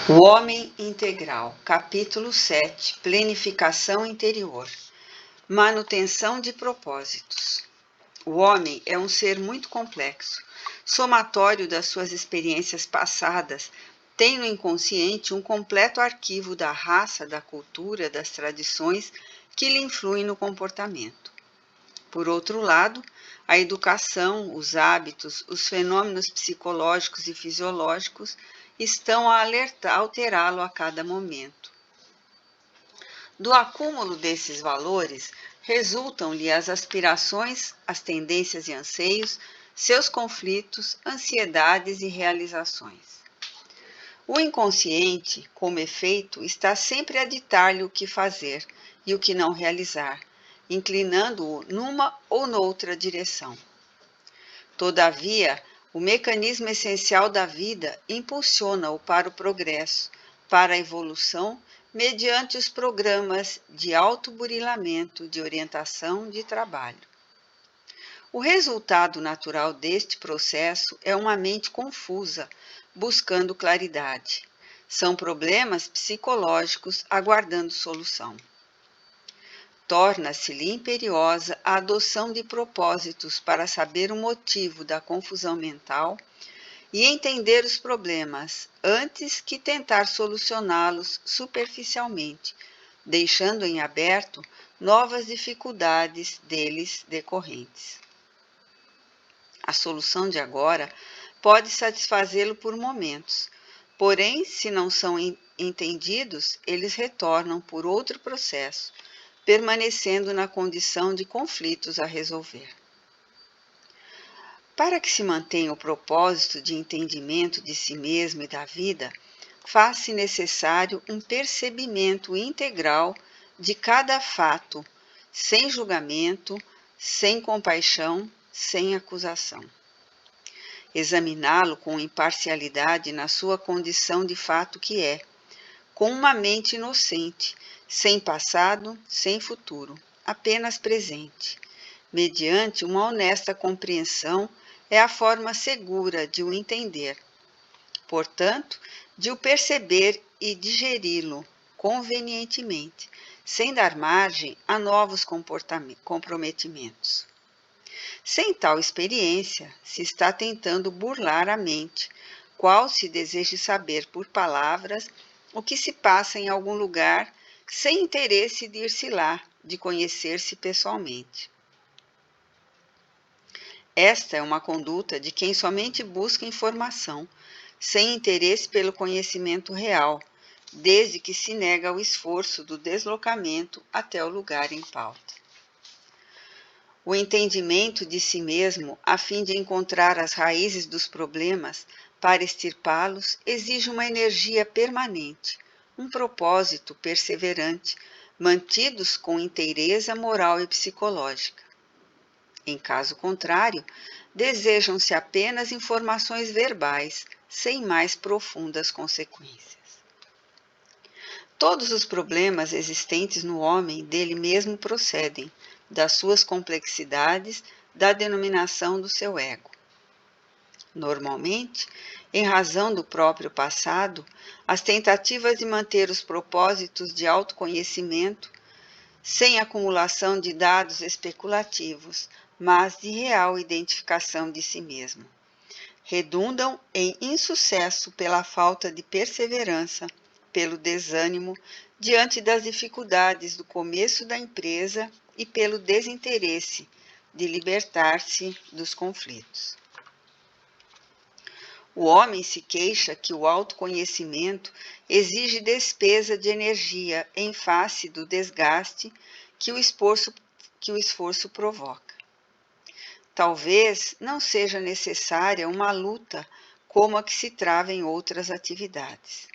O Homem Integral, capítulo 7, Planificação Interior, Manutenção de Propósitos. O homem é um ser muito complexo, somatório das suas experiências passadas, tem no inconsciente um completo arquivo da raça, da cultura, das tradições que lhe influem no comportamento. Por outro lado, a educação, os hábitos, os fenômenos psicológicos e fisiológicos estão a alterá-lo a cada momento. Do acúmulo desses valores, resultam-lhe as aspirações, as tendências e anseios, seus conflitos, ansiedades e realizações. O inconsciente, como efeito, está sempre a ditar-lhe o que fazer e o que não realizar, inclinando-o numa ou noutra direção. Todavia, o mecanismo essencial da vida impulsiona-o para o progresso, para a evolução, mediante os programas de autoburilamento, de orientação, de trabalho. O resultado natural deste processo é uma mente confusa, buscando claridade. São problemas psicológicos aguardando solução. Torna-se-lhe imperiosa a adoção de propósitos para saber o motivo da confusão mental e entender os problemas antes que tentar solucioná-los superficialmente, deixando em aberto novas dificuldades deles decorrentes. A solução de agora pode satisfazê-lo por momentos, porém, se não são entendidos, eles retornam por outro processo, permanecendo na condição de conflitos a resolver. Para que se mantenha o propósito de entendimento de si mesmo e da vida, faz-se necessário um percebimento integral de cada fato, sem julgamento, sem compaixão, sem acusação. Examiná-lo com imparcialidade na sua condição de fato que é, com uma mente inocente, sem passado, sem futuro, apenas presente. Mediante uma honesta compreensão, é a forma segura de o entender. Portanto, de o perceber e digeri-lo convenientemente, sem dar margem a novos comprometimentos. Sem tal experiência, se está tentando burlar a mente, qual se deseje saber por palavras o que se passa em algum lugar, sem interesse de ir-se lá, de conhecer-se pessoalmente. Esta é uma conduta de quem somente busca informação, sem interesse pelo conhecimento real, desde que se nega o esforço do deslocamento até o lugar em pauta. O entendimento de si mesmo, a fim de encontrar as raízes dos problemas, para extirpá-los, exige uma energia permanente, um propósito perseverante, mantidos com inteireza moral e psicológica. Em caso contrário, desejam-se apenas informações verbais, sem mais profundas consequências. Todos os problemas existentes no homem dele mesmo procedem, das suas complexidades, da denominação do seu ego. Normalmente, em razão do próprio passado, as tentativas de manter os propósitos de autoconhecimento, sem acumulação de dados especulativos, mas de real identificação de si mesmo, redundam em insucesso pela falta de perseverança, pelo desânimo diante das dificuldades do começo da empresa e pelo desinteresse de libertar-se dos conflitos. O homem se queixa que o autoconhecimento exige despesa de energia em face do desgaste que o esforço provoca. Talvez não seja necessária uma luta como a que se trava em outras atividades.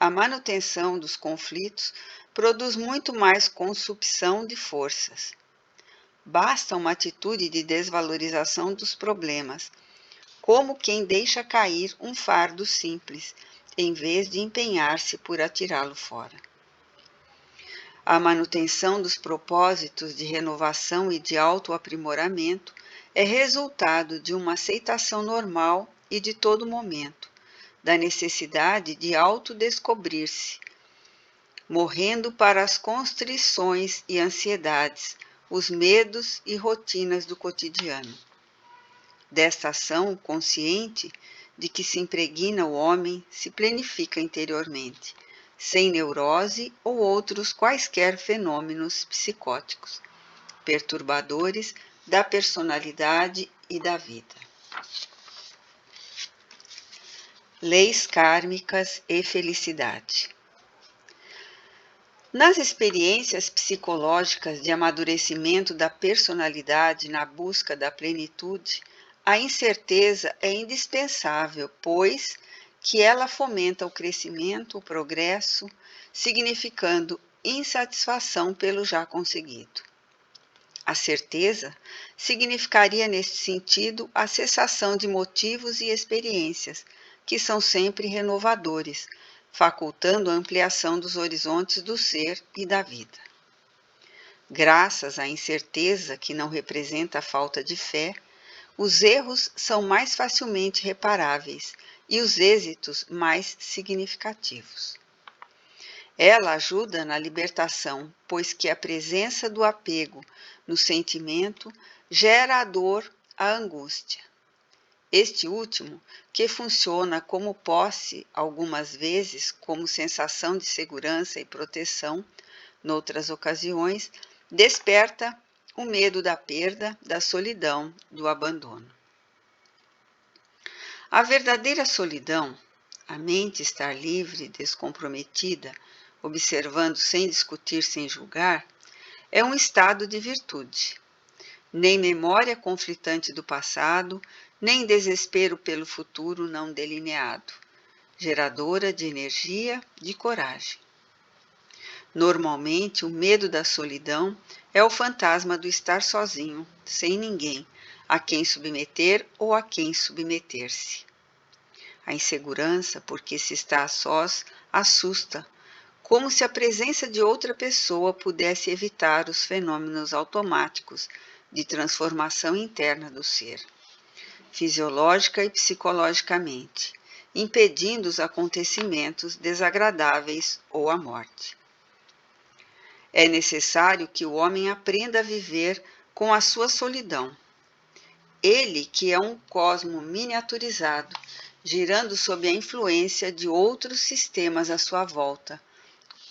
A manutenção dos conflitos produz muito mais consumpção de forças. Basta uma atitude de desvalorização dos problemas, como quem deixa cair um fardo simples, em vez de empenhar-se por atirá-lo fora. A manutenção dos propósitos de renovação e de autoaprimoramento é resultado de uma aceitação normal e de todo momento da necessidade de autodescobrir-se, morrendo para as constrições e ansiedades, os medos e rotinas do cotidiano. Desta ação consciente de que se impregna o homem, se planifica interiormente, sem neurose ou outros quaisquer fenômenos psicóticos, perturbadores da personalidade e da vida. Leis kármicas e felicidade. Nas experiências psicológicas de amadurecimento da personalidade na busca da plenitude, a incerteza é indispensável, pois que ela fomenta o crescimento, o progresso, significando insatisfação pelo já conseguido. A certeza significaria, neste sentido, a cessação de motivos e experiências, que são sempre renovadores, facultando a ampliação dos horizontes do ser e da vida. Graças à incerteza, que não representa a falta de fé, os erros são mais facilmente reparáveis e os êxitos mais significativos. Ela ajuda na libertação, pois que a presença do apego no sentimento gera a dor, a angústia. Este último, que funciona como posse, algumas vezes como sensação de segurança e proteção, noutras ocasiões, desperta o medo da perda, da solidão, do abandono. A verdadeira solidão, a mente estar livre, descomprometida, observando sem discutir, sem julgar, é um estado de virtude. Nem memória conflitante do passado, nem desespero pelo futuro não delineado, geradora de energia, de coragem. Normalmente, o medo da solidão é o fantasma do estar sozinho, sem ninguém, a quem submeter ou a quem submeter-se. A insegurança, porque se está a sós, assusta, como se a presença de outra pessoa pudesse evitar os fenômenos automáticos de transformação interna do ser, fisiológica e psicologicamente, impedindo os acontecimentos desagradáveis ou a morte. É necessário que o homem aprenda a viver com a sua solidão. Ele, que é um cosmo miniaturizado, girando sob a influência de outros sistemas à sua volta,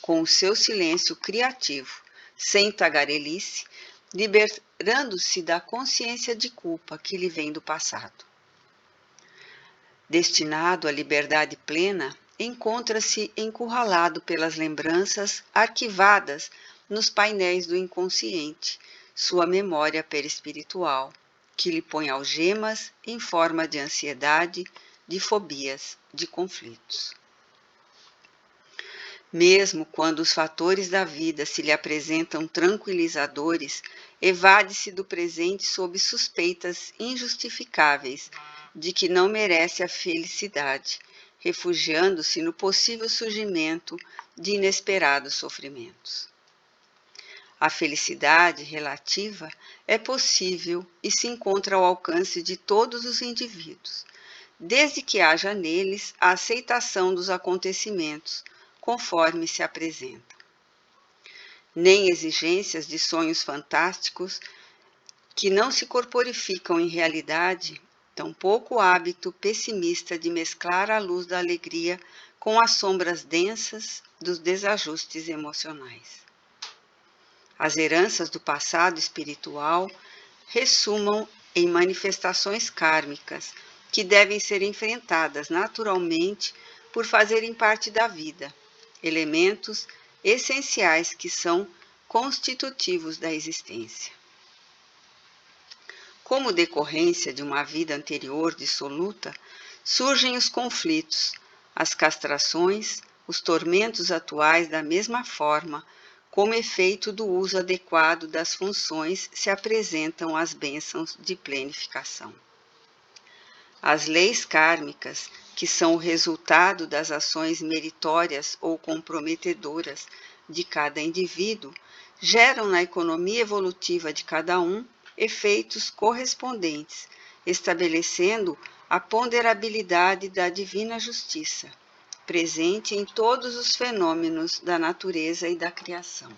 com o seu silêncio criativo, sem tagarelice, liberando-se da consciência de culpa que lhe vem do passado. Destinado à liberdade plena, encontra-se encurralado pelas lembranças arquivadas nos painéis do inconsciente, sua memória perispiritual, que lhe põe algemas em forma de ansiedade, de fobias, de conflitos. Mesmo quando os fatores da vida se lhe apresentam tranquilizadores, evade-se do presente sob suspeitas injustificáveis de que não merece a felicidade, refugiando-se no possível surgimento de inesperados sofrimentos. A felicidade relativa é possível e se encontra ao alcance de todos os indivíduos, desde que haja neles a aceitação dos acontecimentos, conforme se apresentam. Nem exigências de sonhos fantásticos que não se corporificam em realidade, tampouco o hábito pessimista de mesclar a luz da alegria com as sombras densas dos desajustes emocionais. As heranças do passado espiritual ressumam em manifestações kármicas que devem ser enfrentadas naturalmente por fazerem parte da vida, elementos essenciais que são constitutivos da existência. Como decorrência de uma vida anterior dissoluta, surgem os conflitos, as castrações, os tormentos atuais da mesma forma, como efeito do uso adequado das funções se apresentam as bênçãos de plenificação. As leis kármicas, que são o resultado das ações meritórias ou comprometedoras de cada indivíduo, geram na economia evolutiva de cada um efeitos correspondentes, estabelecendo a ponderabilidade da divina justiça, presente em todos os fenômenos da natureza e da criação.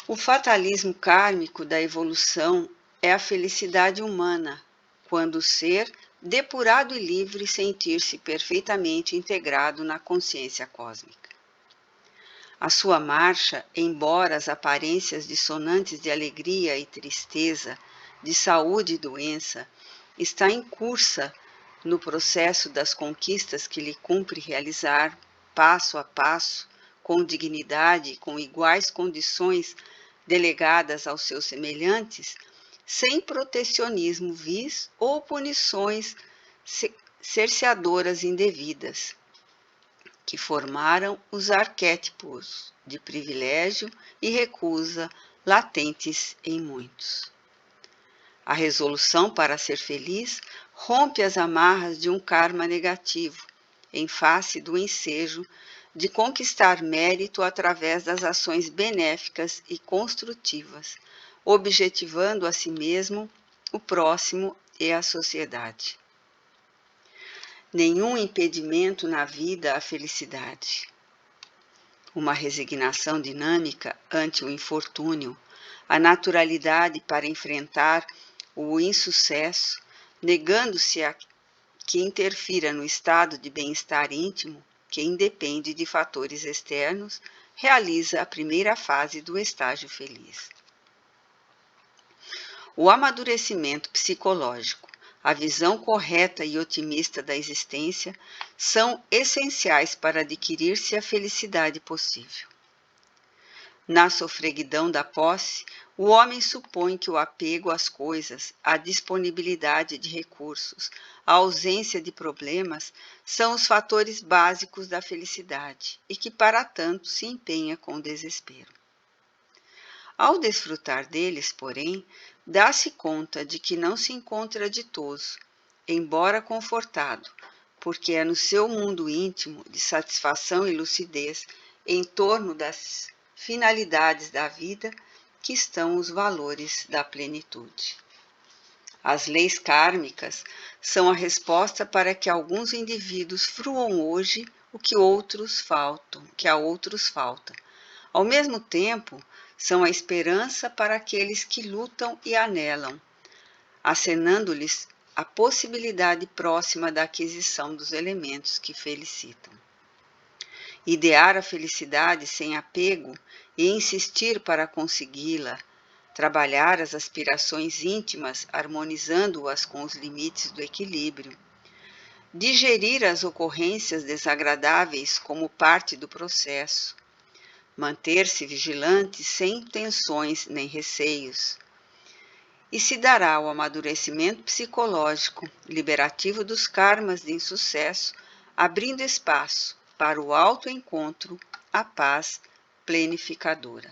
O fatalismo kármico da evolução é a felicidade humana, quando o ser, depurado e livre, sentir-se perfeitamente integrado na consciência cósmica. A sua marcha, embora as aparências dissonantes de alegria e tristeza, de saúde e doença, está em cursa no processo das conquistas que lhe cumpre realizar, passo a passo, com dignidade e com iguais condições delegadas aos seus semelhantes, sem protecionismo vis ou punições cerceadoras indevidas, que formaram os arquétipos de privilégio e recusa latentes em muitos. A resolução para ser feliz rompe as amarras de um karma negativo, em face do ensejo de conquistar mérito através das ações benéficas e construtivas, objetivando a si mesmo, o próximo e a sociedade. Nenhum impedimento na vida à felicidade. Uma resignação dinâmica ante o infortúnio, a naturalidade para enfrentar o insucesso, negando-se a que interfira no estado de bem-estar íntimo, que independe de fatores externos, realiza a primeira fase do estágio feliz. O amadurecimento psicológico, a visão correta e otimista da existência são essenciais para adquirir-se a felicidade possível. Na sofreguidão da posse, o homem supõe que o apego às coisas, a disponibilidade de recursos, a ausência de problemas são os fatores básicos da felicidade e que, para tanto, se empenha com desespero. Ao desfrutar deles, porém, dá-se conta de que não se encontra ditoso, embora confortado, porque é no seu mundo íntimo de satisfação e lucidez, em torno das finalidades da vida, que estão os valores da plenitude. As leis kármicas são a resposta para que alguns indivíduos fruam hoje o que a outros falta. Ao mesmo tempo, são a esperança para aqueles que lutam e anelam, acenando-lhes a possibilidade próxima da aquisição dos elementos que felicitam. Idear a felicidade sem apego e insistir para consegui-la, trabalhar as aspirações íntimas, harmonizando-as com os limites do equilíbrio, digerir as ocorrências desagradáveis como parte do processo, manter-se vigilante sem tensões nem receios, e se dará o amadurecimento psicológico liberativo dos karmas de insucesso, abrindo espaço para o autoencontro, a paz plenificadora.